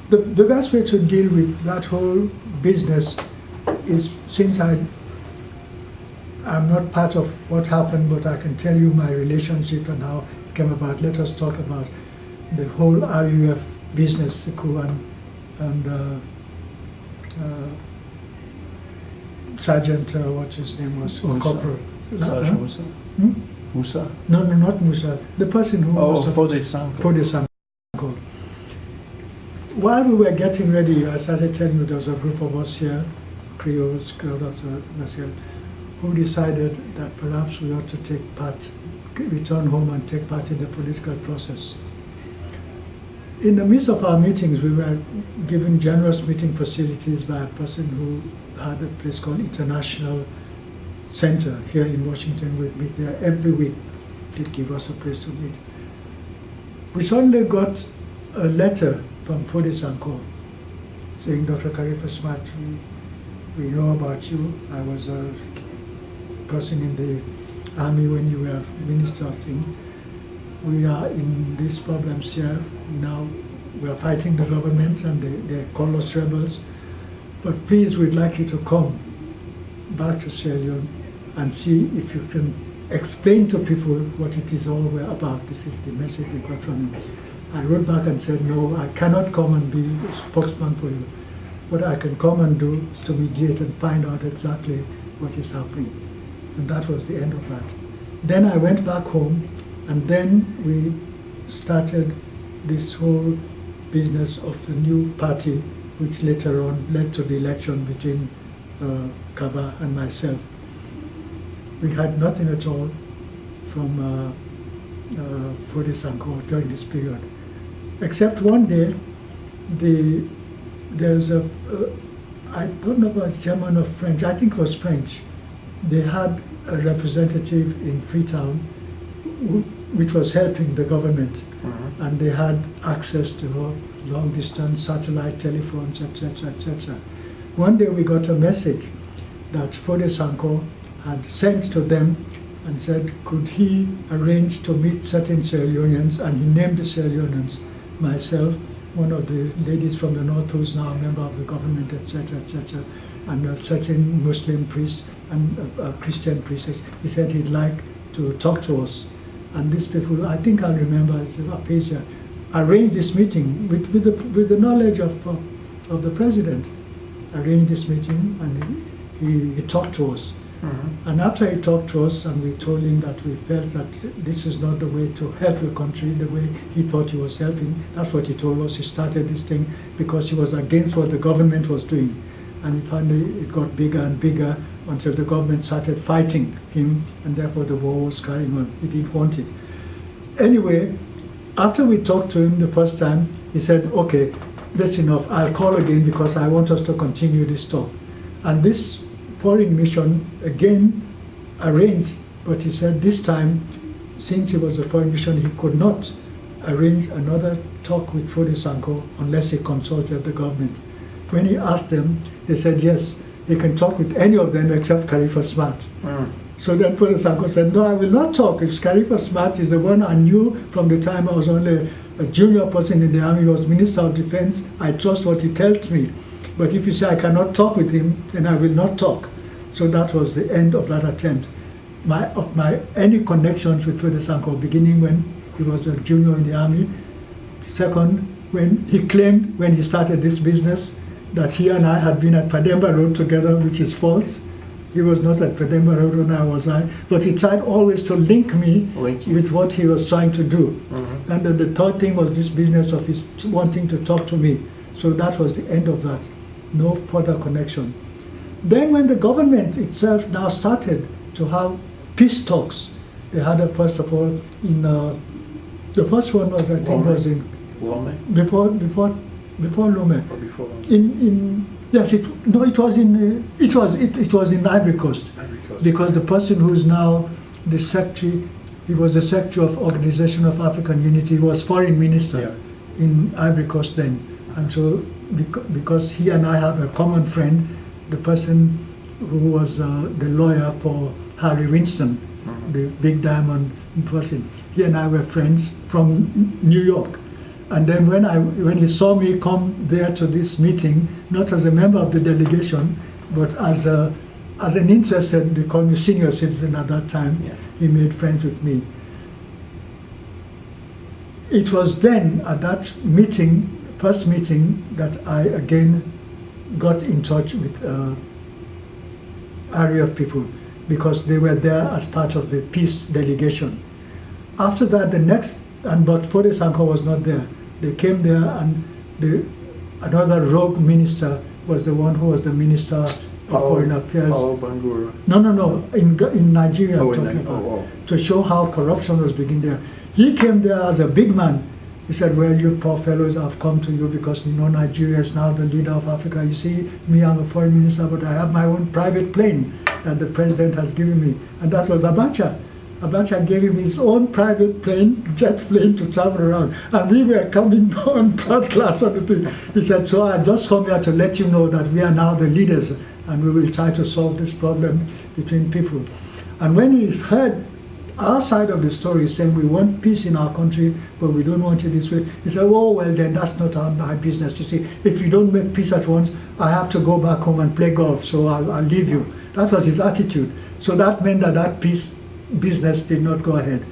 The best way to deal with that whole business is, since I'm not part of what happened, but I can tell you my relationship and how it came about. Let us talk about the whole RUF business, Sekou and Sergeant, what his name was, Musa. Corporal. Sergeant Musa? Hmm? Musa? No, not Musa. The person who was Fode Sanko. Fode Sanko. While we were getting ready, I started telling you there was a group of us here, Creoles, myself, who decided that perhaps we ought to take part, return home and take part in the political process. In the midst of our meetings, we were given generous meeting facilities by a person who had a place called International Center here in Washington. We'd meet there every week. They'd give us a place to meet. We suddenly got a letter from Fode Sanko saying, Dr. Khalifa Smart, we know about you. I was a person in the army when you were Minister of Things. We are in these problems here. Now we are fighting the government and they call us rebels. But please, we'd like you to come back to Sierra Leone and see if you can explain to people what it is all we're about. This is the message we got from him. I wrote back and said, no, I cannot come and be a spokesman for you. What I can come and do is to mediate and find out exactly what is happening. And that was the end of that. Then I went back home, and then we started this whole business of the new party, which later on led to the election between Kaba and myself. We had nothing at all from Fode Sanko during this period. Except one day, there's I don't know about German or French, I think it was French. They had a representative in Freetown which was helping the government, and they had access to long distance satellite telephones, etc., etc. One day we got a message that Fode Sanko had sent to them and said, could he arrange to meet certain Sierra Leoneans, and he named the Sierra Leoneans, myself, one of the ladies from the North who's now a member of the government, etc., etc., and a certain Muslim priest and a Christian priestess. He said he'd like to talk to us. And these people, I think I remember, Apasia, arranged this meeting with the knowledge of the president. Arranged this meeting, and he talked to us. And after he talked to us and we told him that we felt that this is not the way to help the country the way he thought he was helping, that's what he told us. He started this thing because he was against what the government was doing. And finally it got bigger and bigger until the government started fighting him, and therefore the war was carrying on. He didn't want it. Anyway, after we talked to him the first time, he said, okay, that's enough. I'll call again because I want us to continue this talk. And this foreign mission again arranged, but he said this time, since it was a foreign mission, he could not arrange another talk with Fode Sanko unless he consulted the government. When he asked them, they said yes, he can talk with any of them except Khalifa Smart. So then Fode Sanko said, no, I will not talk. If Khalifa Smart is the one I knew from the time I was only a junior person in the army, he was Minister of Defense, I trust what he tells me. But if you say I cannot talk with him, then I will not talk. So that was the end of that attempt. Any connections with Fode Sanko, beginning when he was a junior in the army. Second, when he claimed when he started this business that he and I had been at Pademba Road together, which is false. He was not at Pademba Road when I was but he tried always to link me with what he was trying to do. And then the third thing was this business of his wanting to talk to me. So that was the end of that. No further connection. Then when the government itself now started to have peace talks, they had first of all in the first one was I think was in Lome? before Lome. Or before Lome? It was in Ivory Coast. Because the person who is now the secretary, he was the secretary of Organization of African Unity, he was foreign minister in Ivory Coast then. And so because he and I have a common friend, the person who was the lawyer for Harry Winston, the big diamond person, he and I were friends from New York. And then when he saw me come there to this meeting, not as a member of the delegation, but as an interested, they called me senior citizen at that time, Yeah. he made friends with me. It was then at that meeting, first meeting, that I again got in touch with RAF people, because they were there as part of the peace delegation. After that, but Foday Sankoh was not there. They came there, and another rogue minister was the one who was the minister of Foreign Affairs. Bangura. No. In Nigeria, Oh, I'm in talking Nigeria. about, Oh. to show how corruption was beginning there. He came there as a big man. He said, well, you poor fellows, I've come to you because you know Nigeria is now the leader of Africa. You see, me, I'm a foreign minister, but I have my own private plane that the president has given me. And that was Abacha. Abacha gave him his own private plane, jet plane, to travel around. And we were coming on third class on the thing. He said, so I just come here to let you know that we are now the leaders and we will try to solve this problem between people. And when he heard our side of the story saying we want peace in our country, but we don't want it this way, he said, oh, well, then that's not my business. You see, if you don't make peace at once, I have to go back home and play golf, so I'll leave you. That was his attitude. So that meant that peace business did not go ahead.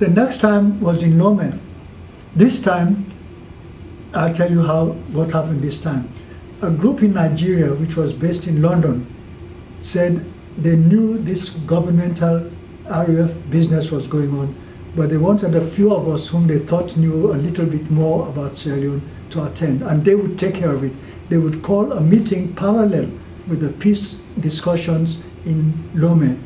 The next time was in Lome. This time, I'll tell you what happened this time. A group in Nigeria, which was based in London, said they knew this governmental RAF business was going on, but they wanted a few of us whom they thought knew a little bit more about Sierra Leone to attend, and they would take care of it. They would call a meeting parallel with the peace discussions in Lome,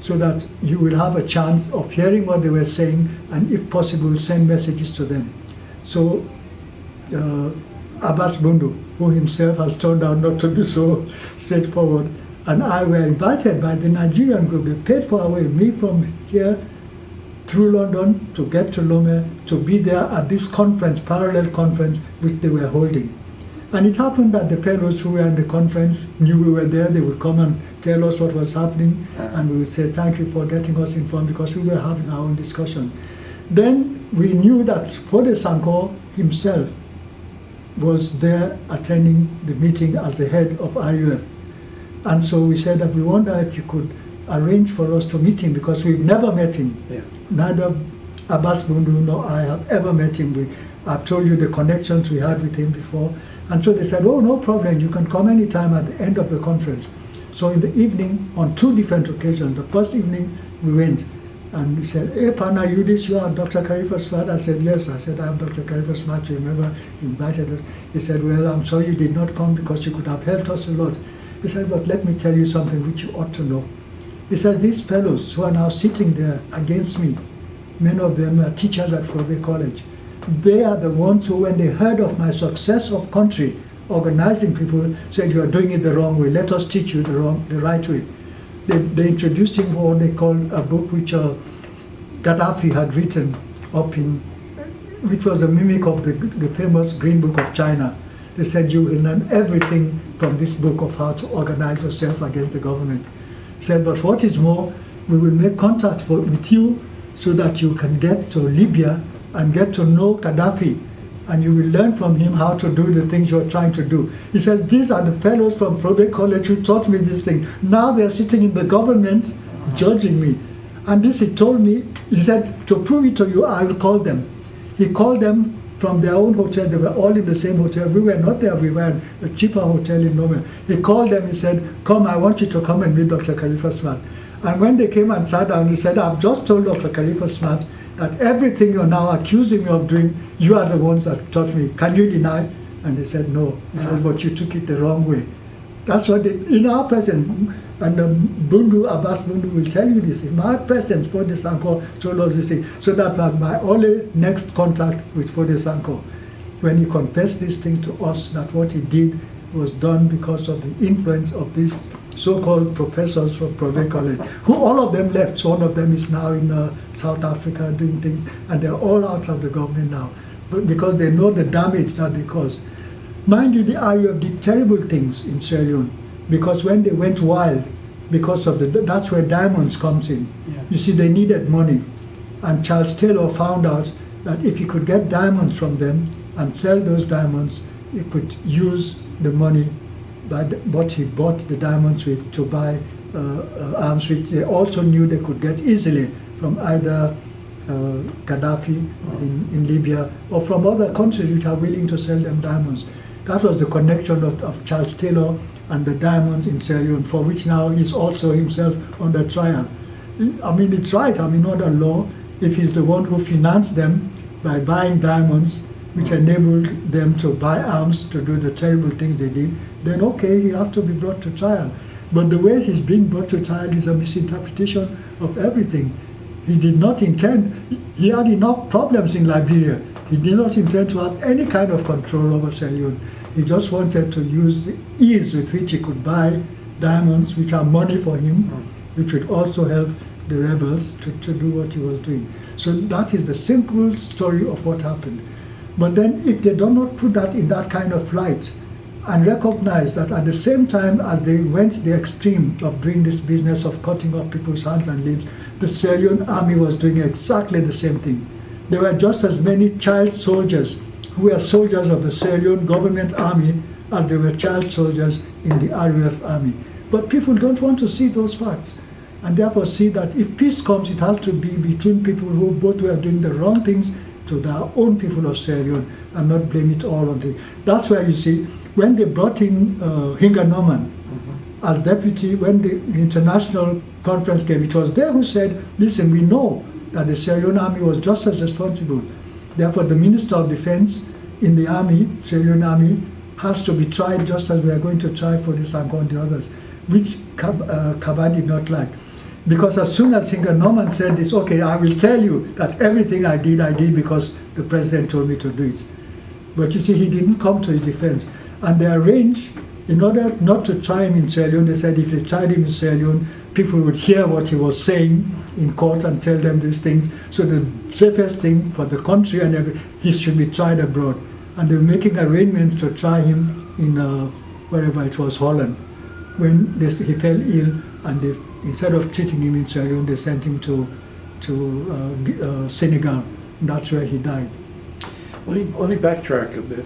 so that you will have a chance of hearing what they were saying and, if possible, send messages to them. So Abbas Bundu, who himself has turned out not to be so straightforward, and I were invited by the Nigerian group. They paid for our way, me from here through London to get to Lome, to be there at this conference, parallel conference, which they were holding. And it happened that the fellows who were in the conference knew we were there. They would come and tell us what was happening, and we would say, thank you for getting us informed, because we were having our own discussion. Then we knew that Foday Sankoh himself was there attending the meeting as the head of RUF. And so we said that we wonder if you could arrange for us to meet him, because we've never met him. Yeah. Neither Abbas Bundu nor I have ever met him. I've told you the connections we had with him before. And so they said, oh, no problem, you can come anytime at the end of the conference. So in the evening, on two different occasions, the first evening we went, and he said, hey, Pana, you are Dr. Khalifa Smat? I said, yes. I said, I'm Dr. Khalifa Smat. You remember, you invited us. He said, well, I'm sorry you did not come, because you could have helped us a lot. He said, but let me tell you something which you ought to know. He said, these fellows who are now sitting there against me, many of them are teachers at Foday College. They are the ones who, when they heard of my success of country, organizing people, said, you are doing it the wrong way. Let us teach you the right way. They introduced him what they called a book which Gaddafi had written which was a mimic of the famous Green Book of China. They said, you will learn everything from this book of how to organize yourself against the government. Said, but what is more, we will make contact with you so that you can get to Libya and get to know Gaddafi, and you will learn from him how to do the things you're trying to do. He says, these are the fellows from Foday College who taught me this thing. Now they're sitting in the government judging me. And this he told me, he said, to prove it to you, I will call them. He called them from their own hotel. They were all in the same hotel. We were not there. We were in a cheaper hotel in Lome. He called them. He said, come, I want you to come and meet Dr. Khalifa Smat. And when they came and sat down, he said, I've just told Dr. Khalifa Smat that everything you're now accusing me of doing, you are the ones that taught me. Can you deny? And they said, no. He said, but you took it the wrong way. That's what in our presence, and Abbas Bundu will tell you this, in my presence, Foday Sankoh told us this thing. So that was my only next contact with Foday Sankoh, when he confessed this thing to us, that what he did was done because of the influence of these so-called professors from Foday College, who all of them left. So one of them is now in South Africa doing things, and they're all out of the government now, but because they know the damage that they caused. Mind you, the RUF did terrible things in Sierra Leone, because when they went wild, because of that's where diamonds comes in. Yeah. You see, they needed money, and Charles Taylor found out that if he could get diamonds from them and sell those diamonds, he could use the money by what he bought the diamonds with to buy arms, which they also knew they could get easily from either Gaddafi in Libya or from other countries which are willing to sell them diamonds. That was the connection of Charles Taylor and the diamonds in Sierra Leone, for which now he's also himself under trial. I mean, it's right. I mean, under law, if he's the one who financed them by buying diamonds, which enabled them to buy arms to do the terrible things they did, then okay, he has to be brought to trial. But the way he's being brought to trial is a misinterpretation of everything. He did not intend, he had enough problems in Liberia. He did not intend to have any kind of control over Sierra Leone. He just wanted to use the ease with which he could buy diamonds, which are money for him, which would also help the rebels to do what he was doing. So that is the simple story of what happened. But then if they do not put that in that kind of light and recognize that at the same time as they went to the extreme of doing this business of cutting off people's hands and limbs, the Sierra Leone army was doing exactly the same thing. There were just as many child soldiers who were soldiers of the Sierra Leone government army as there were child soldiers in the RUF army. But people don't want to see those facts, and therefore see that if peace comes, it has to be between people who both were doing the wrong things to their own people of Sierra Leone and not blame it all on the... That's why you see, when they brought in Hinga Norman as deputy, when the international conference came, it was there who said, listen, we know that the Sierra Leone army was just as responsible. Therefore, the Minister of Defense in the army, Sierra Leone army, has to be tried just as we are going to try for the Sanko and the others, which Kaba did not like. Because as soon as Hinga Norman said this, okay, I will tell you that everything I did because the president told me to do it. But you see, he didn't come to his defense. And they arranged, in order not to try him in Sierra Leone, they said if they tried him in Sierra Leone, people would hear what he was saying in court and tell them these things. So the safest thing for the country and he should be tried abroad. And they were making arrangements to try him in wherever it was, Holland. When he fell ill, and instead of treating him in Sierra Leone, they sent him to Senegal. And that's where he died. Let me backtrack a bit.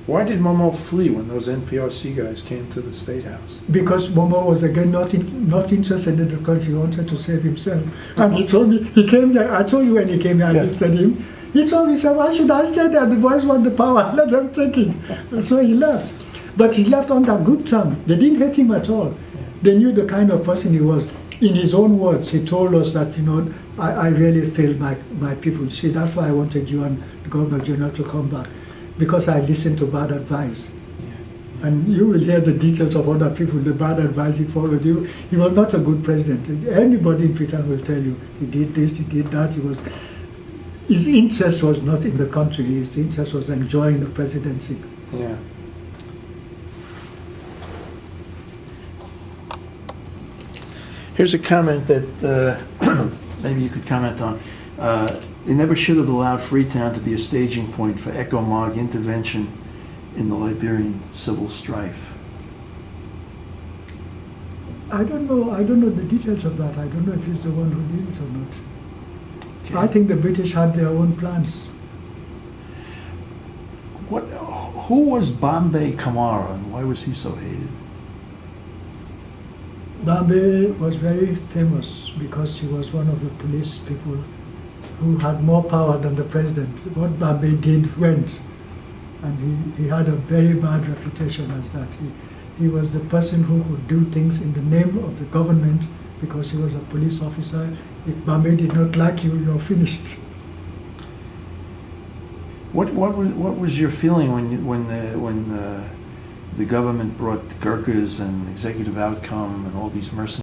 Why did Momo flee when those NPRC guys came to the State House? Because Momo was again not interested in the country. He wanted to save himself. And he told me, he came here, I told you when he came here, I visited him. He told me, he said, why should I stay there? The boys want the power, let them take it. And so he left. But he left on that good term. They didn't hate him at all. They knew the kind of person he was. In his own words, he told us that, you know, I really failed my people. See, that's why I wanted you and the Governor General to come back. Because I listened to bad advice. Yeah. And you will hear the details of other people, the bad advice he followed. He was not a good president. Anybody in Freetown will tell you, he did this, he did that. His interest was not in the country, his interest was enjoying the presidency. Yeah. Here's a comment that maybe you could comment on. They never should have allowed Freetown to be a staging point for ECOMOG intervention in the Liberian civil strife. I don't know the details of that. I don't know if he's the one who did it or not. Okay. I think the British had their own plans. Who was Bombay Kamara and why was he so hated? Bombay was very famous because he was one of the police people who had more power than the president. What Bombay did went, and he had a very bad reputation as that. He was the person who could do things in the name of the government because he was a police officer. If Bombay did not like you, you're finished. What was your feeling when the government brought Gurkhas and executive outcome and all these mercenaries